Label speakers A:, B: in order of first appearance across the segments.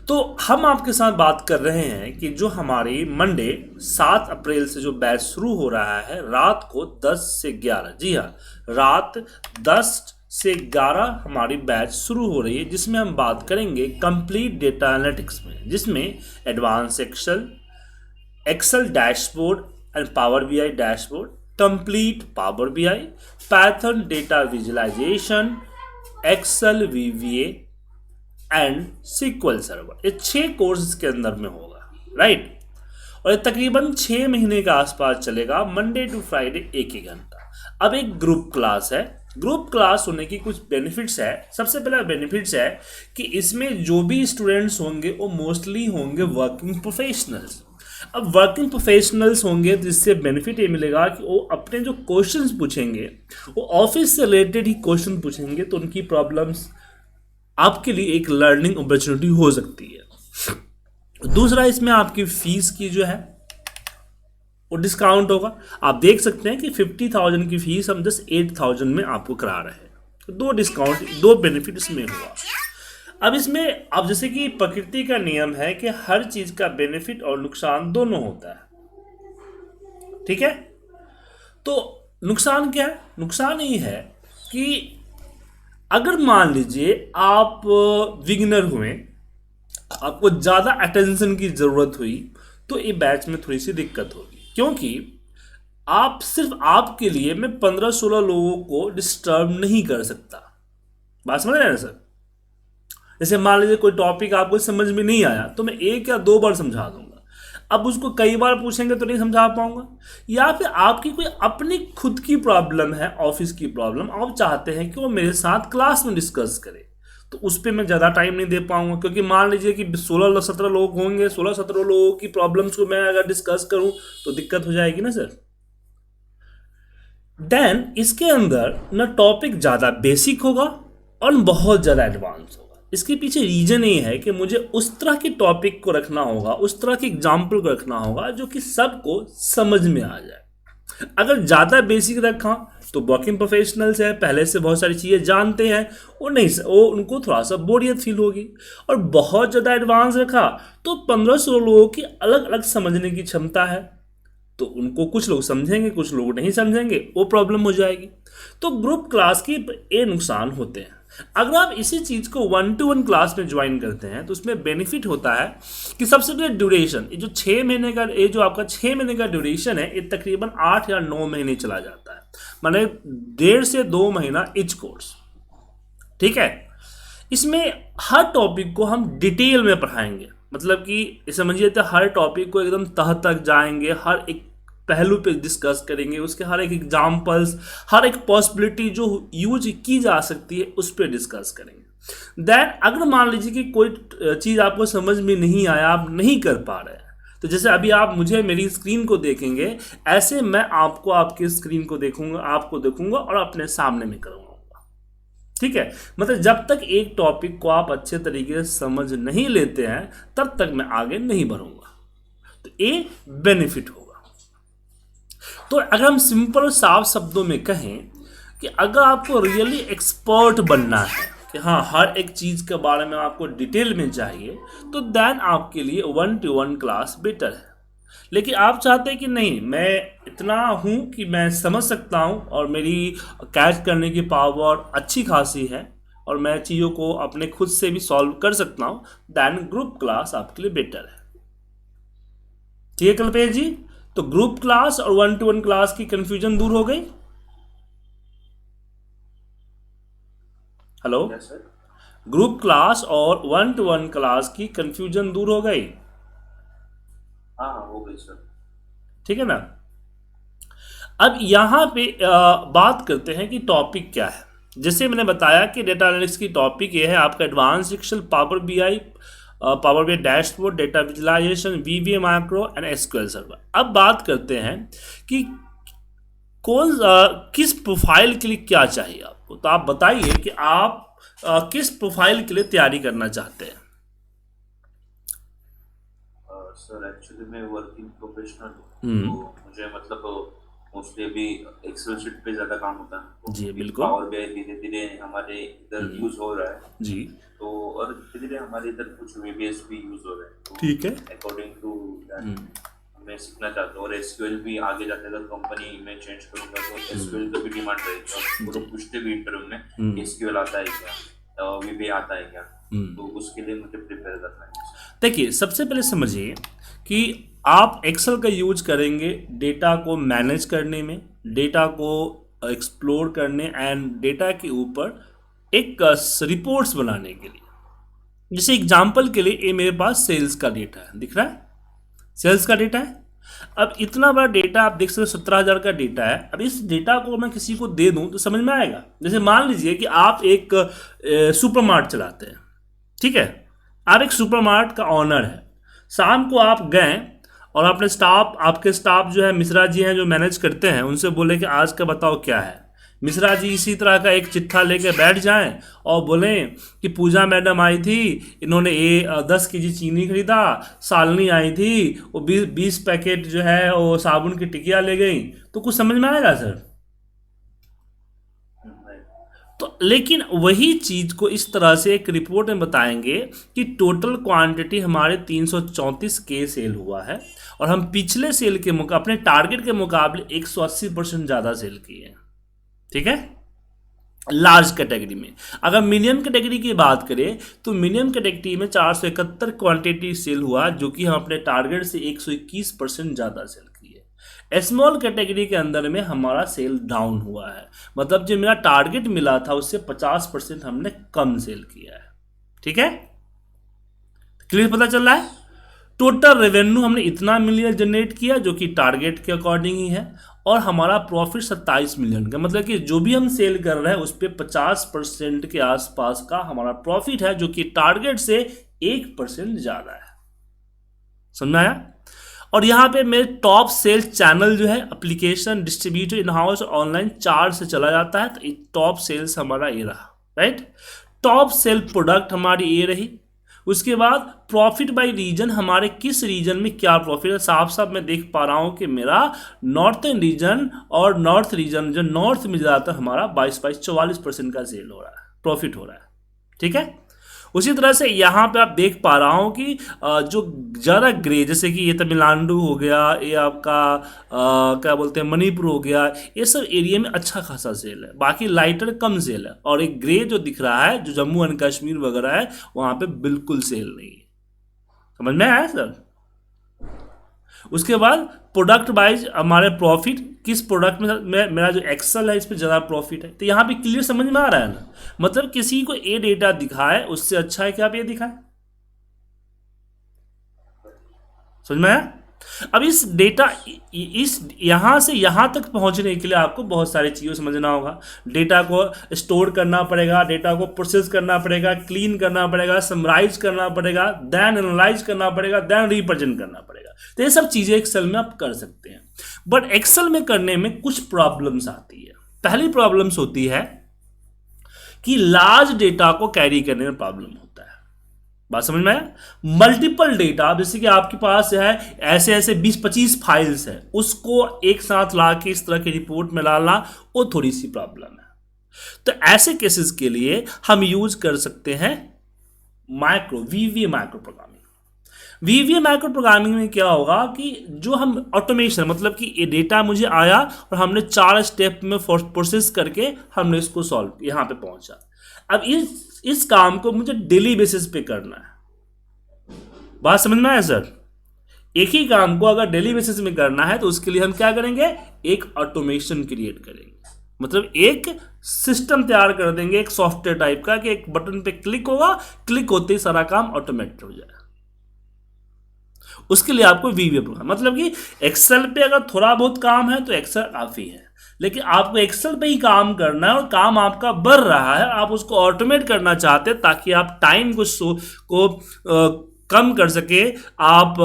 A: तो हम आपके साथ बात कर रहे हैं कि जो हमारी मंडे 7 अप्रैल से जो बैच शुरू हो रहा है रात को 10 से 11, जी हाँ, रात 10 से 11 हमारी बैच शुरू हो रही है, जिसमें हम बात करेंगे कंप्लीट डेटा एनालिटिक्स में, जिसमें advance Excel, Excel dashboard and Power BI dashboard, complete Power BI, Python data visualisation, Excel VBA and SQL server. ये 6 कोर्स इसके अंदर में होगा, राइट। और ये तकरीबन 6 महीने के आसपास चलेगा, मंडे टू फ्राइडे एक एक घंटा। अब एक ग्रुप क्लास है। ग्रुप क्लास होने की कुछ बेनिफिट्स है। सबसे पहला बेनिफिट्स है कि इसमें जो भी स्टूडेंट्स होंगे वो मोस्टली होंगे वर्किंग प्रोफेशनल्स। अब वर्किंग प्रोफेशनल्स होंगे तो इससे बेनिफिट ये मिलेगा कि वो अपने जो क्वेश्चंस पूछेंगे वो ऑफिस से रिलेटेड ही क्वेश्चन पूछेंगे, तो उनकी प्रॉब्लम्स आपके लिए एक लर्निंग अपॉर्चुनिटी हो सकती है। दूसरा, इसमें आपकी फीस की जो है वो डिस्काउंट होगा। आप देख सकते हैं कि 50,000 की फीस हम जस्ट 8,000 में आपको करा रहे हैं। तो 2 डिस्काउंट, 2 बेनिफिट इसमें हुआ। अब इसमें अब जैसे कि प्रकृति का नियम है कि हर चीज का बेनिफिट और नुकसान दोनों होता है, ठीक है। तो नुकसान क्या है? नुकसान ये है कि अगर मान लीजिए आप बिगिनर हुए, आपको ज़्यादा अटेंशन की ज़रूरत हुई, तो ये बैच में थोड़ी सी दिक्कत होगी, क्योंकि आप सिर्फ आपके लिए मैं 15-16 लोगों को डिस्टर्ब नहीं कर सकता। बात समझ रहे हैं सर? जैसे मान लीजिए कोई टॉपिक आपको समझ में नहीं आया तो मैं 1 या 2 बार समझा दूंगा। अब उसको कई बार पूछेंगे तो नहीं समझा पाऊंगा। या फिर आपकी कोई अपनी खुद की प्रॉब्लम है, ऑफिस की प्रॉब्लम, आप चाहते हैं कि वो मेरे साथ क्लास में डिस्कस करे, तो उस पर मैं ज़्यादा टाइम नहीं दे पाऊंगा, क्योंकि मान लीजिए कि 16-17 लोग होंगे, 16-17 लोगों की प्रॉब्लम्स को मैं अगर डिस्कस करूं तो दिक्कत हो जाएगी ना सर। देन इसके अंदर न टॉपिक ज़्यादा बेसिक होगा और न बहुत ज़्यादा एडवांस होगा। इसके पीछे रीजन ये है कि मुझे उस तरह के टॉपिक को रखना होगा, उस तरह के एग्जाम्पल को रखना होगा जो कि सबको समझ में आ जाए। अगर ज़्यादा बेसिक रखा तो वर्किंग प्रोफेशनल्स है, पहले से बहुत सारी चीज़ें जानते हैं, वो नहीं, वो उनको थोड़ा सा बोरियत फील होगी। और बहुत ज़्यादा एडवांस रखा तो 1500 लोगों की अलग अलग समझने की क्षमता है, तो उनको कुछ लोग समझेंगे, कुछ लोग नहीं समझेंगे, वो प्रॉब्लम हो जाएगी। तो ग्रुप क्लास के ये नुकसान होते हैं। अगर आप इसी चीज़ को 1-to-1 क्लास में ज्वाइन करते हैं तो उसमें बेनिफिट होता है कि सबसे पहले ड्यूरेशन, ये जो 6 महीने का, ये जो आपका 6 महीने का ड्यूरेशन है, ये तकरीबन 8 या 9 महीने चला जाता है, माने 1.5 से 2 महीना इच कोर्स, ठीक है। इसमें हर टॉपिक को हम डिटेल में पढ़ाएंगे, मतलब कि समझिए तो हर टॉपिक को एकदम तह तक जाएंगे, हर एक पहलू पे डिस्कस करेंगे, उसके हर एक एग्जाम्पल्स, हर एक पॉसिबिलिटी जो यूज की जा सकती है उस पर डिस्कस करेंगे। देन अगर मान लीजिए कि कोई चीज़ आपको समझ में नहीं आया, आप नहीं कर पा रहे हैं, तो जैसे अभी आप मुझे मेरी स्क्रीन को देखेंगे, ऐसे मैं आपको आपकी स्क्रीन को देखूंगा, आपको देखूंगा और अपने सामने में करूंगा, ठीक है। मतलब जब तक एक टॉपिक को आप अच्छे तरीके से समझ नहीं लेते हैं तब तक मैं आगे नहीं बढ़ूंगा, तो ये बेनिफिट होगा। तो अगर हम सिंपल और साफ शब्दों में कहें कि अगर आपको रियली एक्सपर्ट बनना है कि हाँ हर एक चीज़ के बारे में आपको डिटेल में चाहिए, तो देन आपके लिए 1-to-1 क्लास बेटर है। लेकिन आप चाहते हैं कि नहीं, मैं इतना हूँ कि मैं समझ सकता हूँ और मेरी कैच करने की पावर अच्छी खासी है और मैं चीज़ों को अपने खुद से भी सॉल्व कर सकता हूँ, दैन ग्रुप क्लास आपके लिए बेटर है, ठीक है कल्पेश जी। तो ग्रुप क्लास और 1-to-1 क्लास की कंफ्यूजन दूर हो गई। हेलो, ग्रुप क्लास और 1-to-1 क्लास की कंफ्यूजन दूर हो गई?
B: हाँ हाँ हो गई सर।
A: ठीक है ना। अब यहाँ पे बात करते हैं कि टॉपिक क्या है। जैसे मैंने बताया कि डेटा एनालिटिक्स की टॉपिक ये है आपका advance Excel, Power BI, Power BI dashboard, data visualisation, VBA macro and SQL server. अब बात करते हैं कि किस प्रोफाइल के लिए क्या चाहिए आपको। तो आप बताइए कि आप किस प्रोफाइल के लिए तैयारी करना चाहते हैं।
B: सर एक्चुअली मैं वर्किंग प्रोफेशनल हूँ, तो मुझे मतलब मोस्टली अभी एक्सेल शीट पे ज्यादा काम होता है,
A: जी बिल्कुल।
B: पावर बीआई धीरे धीरे हमारे इधर यूज हो रहा है।
A: जी
B: तो और धीरे धीरे हमारे इधर कुछ वीबीएस भी यूज हो रहे हैं, तो
A: ठीक है।
B: अकॉर्डिंग टू मैं सीखना चाहता हूँ। और एसक्यूएल भी आगे जाते अगर कंपनी में चेंज करूंगा तो एसक्यूएल का भी डिमांड रहेगी, और वो लोग पूछते भी इंटरव्यू में एसक्यूएल आता है क्या, वीबीए आता है क्या, तो उसके लिए मुझे प्रिपेयर करना है।
A: देखिए, सबसे पहले समझिए कि आप एक्सेल का यूज करेंगे डेटा को मैनेज करने में, डेटा को एक्सप्लोर करने एंड डेटा के ऊपर एक रिपोर्ट्स बनाने के लिए। जैसे एग्जांपल के लिए ये मेरे पास सेल्स का डेटा है, दिख रहा है, सेल्स का डेटा है। अब इतना बड़ा डेटा आप देख सकते हो, 17,000 का डेटा है। अब इस डेटा को मैं किसी को दे दूं तो समझ में आएगा। जैसे मान लीजिए कि आप एक सुपरमार्ट चलाते हैं, ठीक है, आप एक सुपरमार्ट का ऑनर है। शाम को आप गए और अपने आपके स्टाफ जो है मिश्रा जी हैं जो मैनेज करते हैं, उनसे बोले कि आज का बताओ क्या है। मिश्रा जी इसी तरह का एक चिट्ठा लेके बैठ जाएं और बोलें कि पूजा मैडम आई थी, इन्होंने 10 kg चीनी खरीदा, शालिनी आई थी, वो 20 पैकेट जो है वो साबुन की टिकिया ले गई। तो कुछ समझ में आएगा सर? तो लेकिन वही चीज को इस तरह से एक रिपोर्ट में बताएंगे कि टोटल क्वांटिटी हमारे 334 के सेल हुआ है और हम पिछले सेल के अपने टारगेट के मुकाबले 180% ज़्यादा सेल किए हैं, ठीक है, लार्ज कैटेगरी में। अगर मीडियम कैटेगरी की बात करें तो मीडियम कैटेगरी में 471 क्वांटिटी सेल हुआ, जो कि हम अपने टारगेट से 121% ज़्यादा सेल किए। स्मॉल कैटेगरी के अंदर में हमारा सेल डाउन हुआ है, मतलब जो मेरा टारगेट मिला था उससे 50% हमने कम सेल किया है, ठीक है, क्लियर पता चल रहा है? टोटल रेवेन्यू हमने इतना मिलियन जनरेट किया जो कि टारगेट के अकॉर्डिंग ही है, और हमारा प्रॉफिट 27 मिलियन का, मतलब कि जो भी हम सेल कर रहे हैं उस पर 50% के आसपास का हमारा प्रॉफिट है, जो कि टारगेट से 1% ज़्यादा है। समझ में आया? और यहाँ पे मेरे टॉप सेल चैनल जो है application, distributor, in house, online 4 से चला जाता है, तो टॉप सेल्स हमारा ये रहा, राइट। टॉप सेल प्रोडक्ट हमारी ये रही। उसके बाद प्रॉफिट बाय रीजन, हमारे किस रीजन में क्या प्रॉफिट है। साफ साफ मैं देख पा रहा हूँ कि मेरा नॉर्थन रीजन और नॉर्थ रीजन, जो नॉर्थ में ज़्यादातर हमारा 22-44% का सेल हो रहा है, प्रॉफिट हो रहा है, ठीक है। उसी तरह से यहाँ पे आप देख पा रहा हूँ कि जो ज़्यादा ग्रे, जैसे कि ये तमिलनाडु हो गया, ये आपका क्या बोलते हैं मणिपुर हो गया, ये सब एरिया में अच्छा खासा सेल है, बाकी लाइटर कम सेल है। और एक ग्रे जो दिख रहा है जो जम्मू एंड कश्मीर वगैरह है, वहाँ पे बिल्कुल सेल नहीं है। समझ में आया सर? उसके बाद प्रोडक्ट वाइज हमारे प्रॉफिट, किस प्रोडक्ट में मेरा जो एक्सेल है इस पर ज़्यादा प्रॉफिट है, तो यहाँ पे क्लियर समझ में आ रहा है ना। मतलब किसी को ए डेटा दिखाए उससे अच्छा है कि आप ये दिखाएं। समझ में आया? अब इस डेटा, इस यहाँ से यहाँ तक पहुँचने के लिए आपको बहुत सारी चीज़ें समझना होगा। डेटा को स्टोर करना पड़ेगा, डेटा को प्रोसेस करना पड़ेगा, क्लीन करना पड़ेगा, समराइज करना पड़ेगा, देन एनालाइज करना पड़ेगा, देन रिप्रेजेंट करना पड़ेगा। तो ये सब चीज़ें एक्सेल में आप कर सकते हैं, बट एक्सेल में करने में कुछ प्रॉब्लम्स आती है। पहली प्रॉब्लम्स होती है कि लार्ज डेटा को कैरी करने में प्रॉब्लम होता है। बात समझ में आया? मल्टीपल डेटा, जैसे कि आपके पास है ऐसे ऐसे 20-25 फाइल्स है, उसको एक साथ ला के इस तरह की रिपोर्ट में डालना, वो थोड़ी सी प्रॉब्लम है। तो ऐसे केसेस के लिए हम यूज कर सकते हैं वीवीए माइक्रो प्रोग्रामिंग। वीवीए माइक्रो प्रोग्रामिंग में क्या होगा कि जो हम ऑटोमेशन, मतलब कि ये डेटा मुझे आया और हमने 4 स्टेप में प्रोसेस करके हमने इसको सॉल्व यहाँ पे पहुंचा। अब इस काम को मुझे डेली बेसिस पे करना है। बात समझ में आया सर? एक ही काम को अगर डेली बेसिस में करना है तो उसके लिए हम क्या करेंगे, एक ऑटोमेशन क्रिएट करेंगे, मतलब एक सिस्टम तैयार कर देंगे, एक सॉफ्टवेयर टाइप का, कि एक बटन पे क्लिक होगा, क्लिक होते ही सारा काम ऑटोमेटेड हो जाएगा। उसके लिए आपको वीवीए प्रोग्राम, मतलब कि एक्सेल पे अगर थोड़ा बहुत काम है तो एक्सेल काफ़ी है, लेकिन आपको एक्सेल पे ही काम करना है और काम आपका बढ़ रहा है, आप उसको ऑटोमेट करना चाहते हैं ताकि आप टाइम को कम कर सके, आप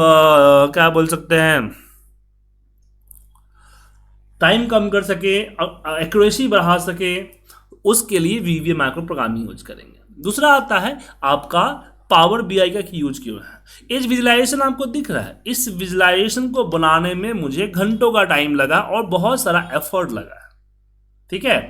A: क्या बोल सकते हैं, टाइम कम कर सके, एक्यूरेसी बढ़ा सके, उसके लिए वीवीए माइक्रो प्रोग्रामिंग यूज करेंगे। दूसरा आता है आपका पावर बीआई का यूज क्यों है। इस विजुलाइजेशन आपको दिख रहा है, इस विजुलाइजेशन को बनाने में मुझे घंटों का टाइम लगा और बहुत सारा एफर्ट लगा। ठीक है,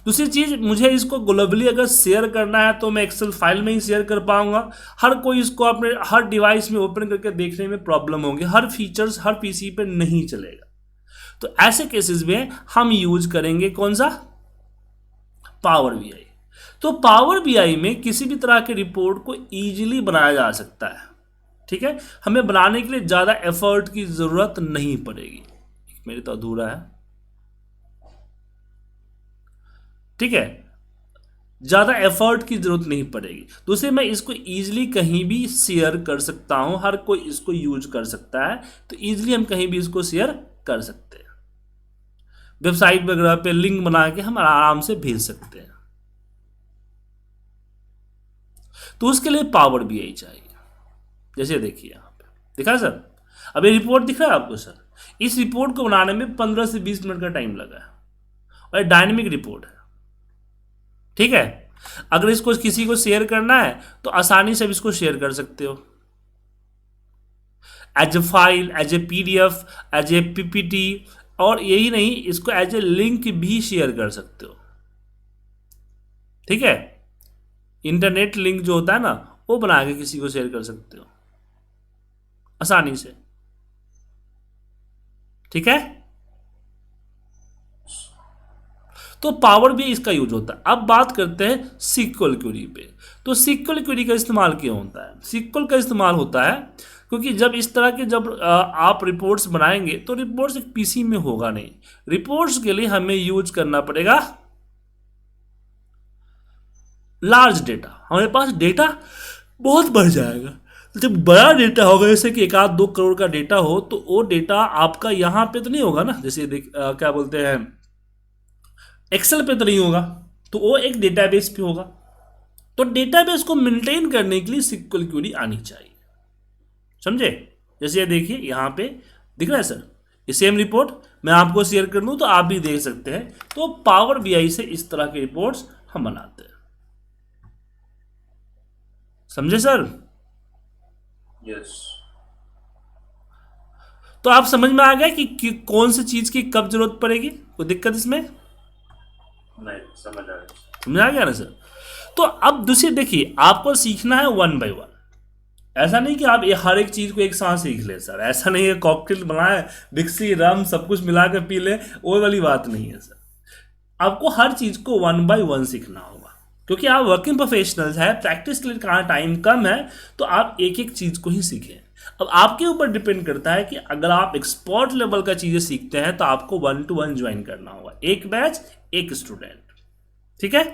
A: दूसरी चीज, मुझे इसको ग्लोबली अगर शेयर करना है तो मैं एक्सेल फाइल में ही शेयर कर पाऊंगा। हर कोई इसको अपने हर डिवाइस में ओपन करके देखने में प्रॉब्लम होगी, हर फीचर्स हर पीसी पे नहीं चलेगा। तो ऐसे केसेस में हम यूज करेंगे कौन सा, पावर बीआई। तो पावर बीआई में किसी भी तरह के रिपोर्ट को इजीली बनाया जा सकता है। ठीक है, हमें बनाने के लिए ज़्यादा एफर्ट की ज़रूरत नहीं पड़ेगी। मेरी तो अधूरा है, ठीक है, ज़्यादा एफर्ट की ज़रूरत नहीं पड़ेगी। दूसरे, मैं इसको ईजिली कहीं भी शेयर कर सकता हूँ, हर कोई इसको यूज कर सकता है, तो ईजिली हम कहीं भी इसको शेयर कर सकते हैं। वेबसाइट वगैरह पे लिंक बना के हम आराम से भेज सकते हैं। तो उसके लिए पावर बीआई चाहिए। जैसे देखिए यहाँ पे दिखा सर, अब ये रिपोर्ट दिख रहा है आपको सर, इस रिपोर्ट को बनाने में 15 से 20 मिनट का टाइम लगा है और डायनेमिक रिपोर्ट है। ठीक है, अगर इसको किसी को शेयर करना है तो आसानी से इसको शेयर कर सकते हो, as a file, as a PDF, as a PPT, और यही नहीं, इसको एज ए लिंक भी शेयर कर सकते हो। ठीक है, इंटरनेट लिंक जो होता है ना, वो बना के किसी को शेयर कर सकते हो आसानी से। ठीक है, तो पावर भी इसका यूज होता है। अब बात करते हैं सीक्वल क्वेरी पे। तो सीक्वल क्वेरी का इस्तेमाल क्यों होता है। सीक्वल का इस्तेमाल होता है क्योंकि जब इस तरह के जब आप रिपोर्ट्स बनाएंगे तो रिपोर्ट्स एक पीसी में होगा नहीं। रिपोर्ट्स के लिए हमें यूज करना पड़ेगा लार्ज डेटा। हमारे पास डेटा बहुत बढ़ जाएगा। जब बड़ा डेटा होगा, जैसे कि 1-2 करोड़ का डेटा हो, तो वो डेटा आपका यहाँ पे तो नहीं होगा ना, जैसे क्या बोलते हैं, एक्सेल पे तो नहीं होगा, तो वो एक डेटाबेस पे होगा। तो डेटाबेस को मेंटेन करने के लिए सीक्वल क्वेरी आनी चाहिए, समझे। जैसे ये देखिए यहाँ पे दिख रहा है सर, ये सेम रिपोर्ट मैं आपको शेयर कर दूँ तो आप भी देख सकते हैं। तो पावर बीआई से इस तरह के रिपोर्ट्स हम बनाते हैं, समझे सर।
B: यस।
A: तो आप समझ में आ गया कि कौन सी चीज की कब जरूरत पड़ेगी, कोई दिक्कत इसमें
B: नहीं, समझ
A: आ गया ना सर। तो अब दूसरी देखिए, आपको सीखना है 1 by 1। ऐसा नहीं कि आप ये हर एक चीज को एक साथ सीख ले सर, ऐसा नहीं है कॉकटेल बनाए विक्सी रम सब कुछ मिला कर पी ले, वो वाली बात नहीं है सर। आपको हर चीज को 1 by 1 सीखना होगा, क्योंकि आप वर्किंग प्रोफेशनल्स है, प्रैक्टिस के लिए कहाँ टाइम कम है, तो आप एक एक चीज को ही सीखें। अब आपके ऊपर डिपेंड करता है कि अगर आप एक्सपर्ट लेवल का चीजें सीखते हैं तो आपको 1 to 1 ज्वाइन करना होगा, एक बैच एक स्टूडेंट। ठीक है,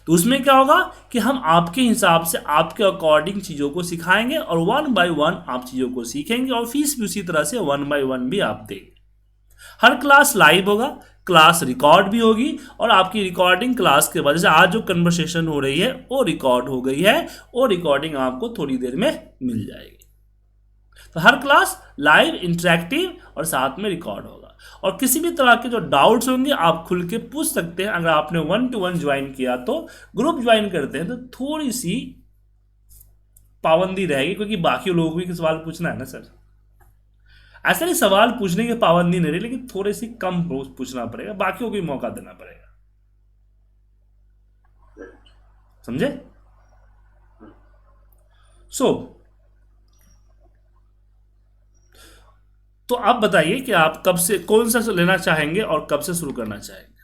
A: तो उसमें क्या होगा कि हम आपके हिसाब से आपके अकॉर्डिंग चीज़ों को सिखाएंगे और 1 by 1 आप चीज़ों को सीखेंगे और फीस भी उसी तरह से 1 by 1 भी आप देंगे। हर क्लास लाइव होगा, क्लास रिकॉर्ड भी होगी, और आपकी रिकॉर्डिंग क्लास के बाद, जैसे आज जो कन्वर्सेशन हो रही है वो रिकॉर्ड हो गई है, वो रिकॉर्डिंग आपको थोड़ी देर में मिल जाएगी। तो हर क्लास लाइव, इंटरेक्टिव और साथ में रिकॉर्ड होगा। और किसी भी तरह के जो डाउट्स होंगे आप खुल के पूछ सकते हैं। अगर आपने 1 to 1 ज्वाइन किया तो ग्रुप ज्वाइन करते हैं तो थोड़ी सी पाबंदी रहेगी, क्योंकि बाकी लोगों को भी सवाल पूछना है ना सर। ऐसा नहीं सवाल पूछने की पाबंदी नहीं रही, लेकिन थोड़ी सी कम पूछना पड़ेगा, बाकियों को भी मौका देना पड़ेगा, समझे। तो आप बताइए कि आप कब से कौन सा लेना चाहेंगे और कब से शुरू करना चाहेंगे।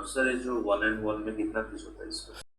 B: सर, जो 1 and 1 में कितना फीस होता है इसका?